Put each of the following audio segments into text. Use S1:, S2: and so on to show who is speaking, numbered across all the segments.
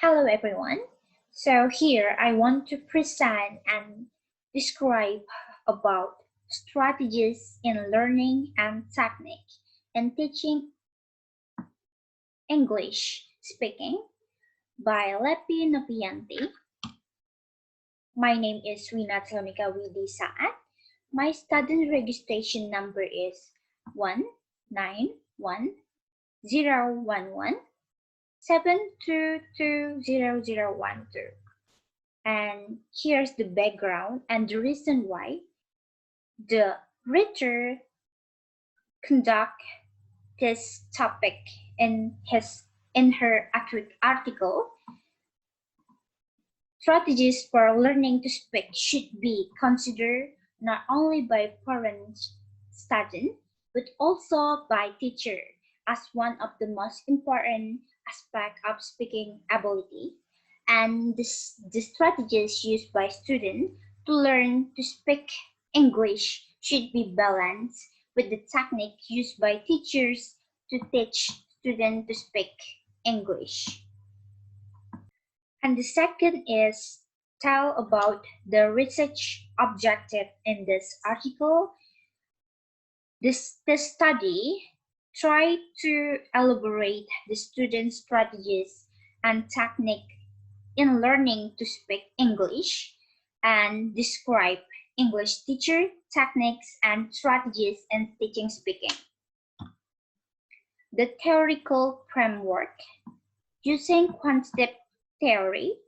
S1: Hello everyone. So here I want to present and describe about strategies in learning and technique in teaching English speaking by Lepi Nopianti. My name is Wina Tesalonika with Saat. My student registration number is 191101172200012. And here's the background and the reason why the writer conduct this topic in her article. Strategies for learning to speak should be considered not only by parents, students, but also by teacher as one of the most important aspects of speaking ability. And the strategies used by students to learn to speak English should be balanced with the technique used by teachers to teach students to speak English. And the second is tell about the research objective in this article. This study tried to elaborate the students' strategies and technique in learning to speak English and describe English teacher techniques and strategies in teaching speaking. The theoretical framework using quantitative theory,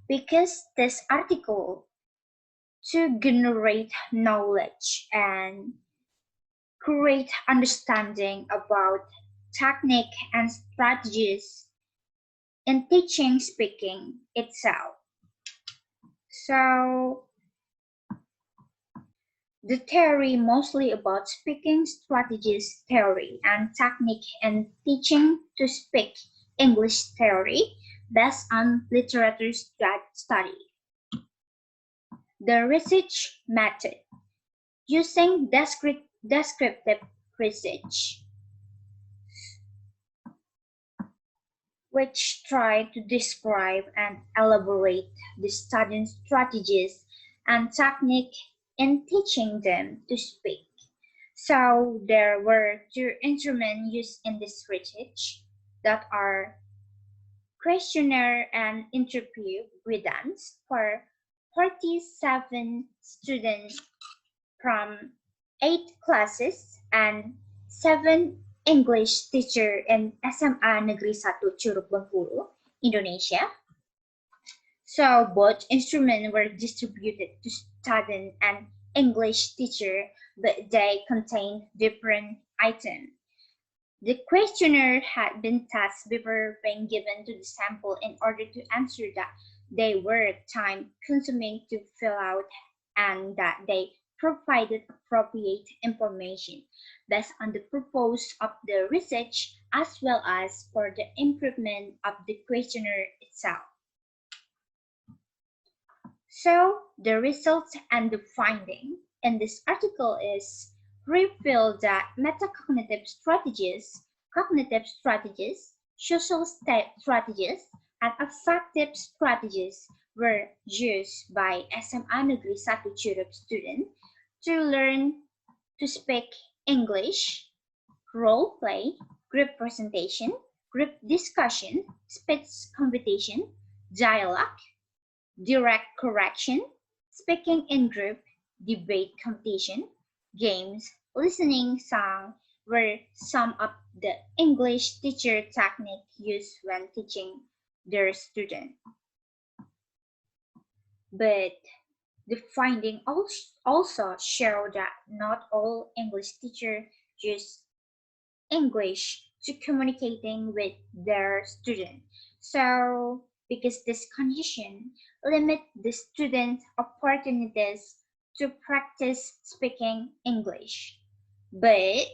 S1: because this article to generate knowledge and create understanding about technique and strategies in teaching speaking itself. So the theory mostly about speaking strategies theory and technique in teaching to speak English theory based on literature study. The research method using descriptive research, which try to describe and elaborate the studying strategies and technique in teaching them to speak. So there were two instruments used in this research that are questionnaire and interview guidance for 47 students from 8 classes and 7 English teacher in SMA Negeri 1 Curug Bengkulu, Indonesia. So both instruments were distributed to student and English teacher, but they contained different items. The questionnaire had been tested before being given to the sample in order to answer that they were time-consuming to fill out and that they provided appropriate information based on the purpose of the research as well as for the improvement of the questionnaire itself. So the results and the finding in this article is reveal that metacognitive strategies, cognitive strategies, social strategies, and affective strategies were used by SMA Negeri 1 Curug students to learn to speak English, role play, group presentation, group discussion, speech competition, dialogue, direct correction, speaking in group, debate competition, games, listening song were some of the English teacher technique used when teaching their students. But the finding also show that not all English teachers use English to communicating with their students. So because this condition limit the student opportunities to practice speaking English. But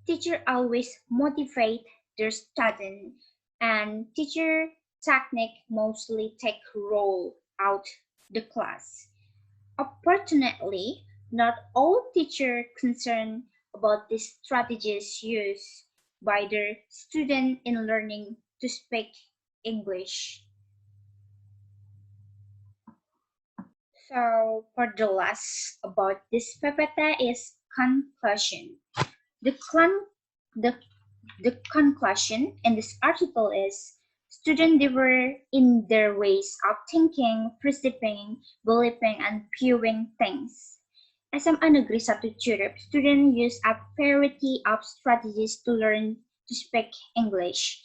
S1: teacher always motivate their student and teacher technique mostly take role out the class. Unfortunately, not all teachers concerned about the strategies used by their student in learning to speak English. So for the last about this PPT is conclusion. The, con- the, the conclusion in this article is students differ in their ways of thinking, perceiving, believing, and viewing things. SM Negeri 1 Curug, students use a variety of strategies to learn to speak English,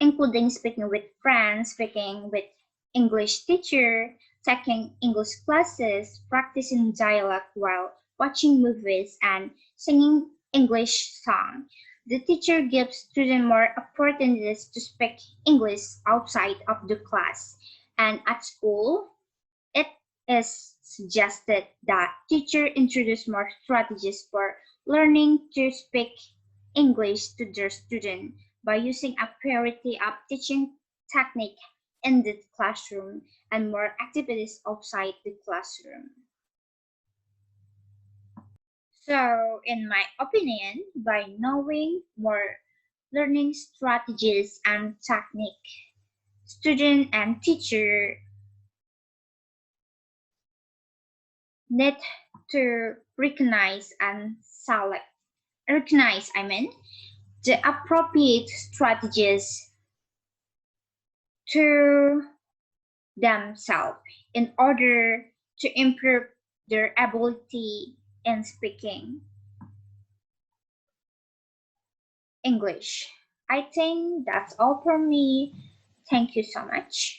S1: including speaking with friends, speaking with English teacher, taking English classes, practicing dialogue while watching movies, and singing English songs. The teacher gives students more opportunities to speak English outside of the class. And at school, it is suggested that teachers introduce more strategies for learning to speak English to their students by using a variety of teaching technique in the classroom and more activities outside the classroom. So, in my opinion, by knowing more learning strategies and technique, student and teacher need to recognize the appropriate strategies to themselves in order to improve their ability in speaking English. I think that's all for me. Thank you so much.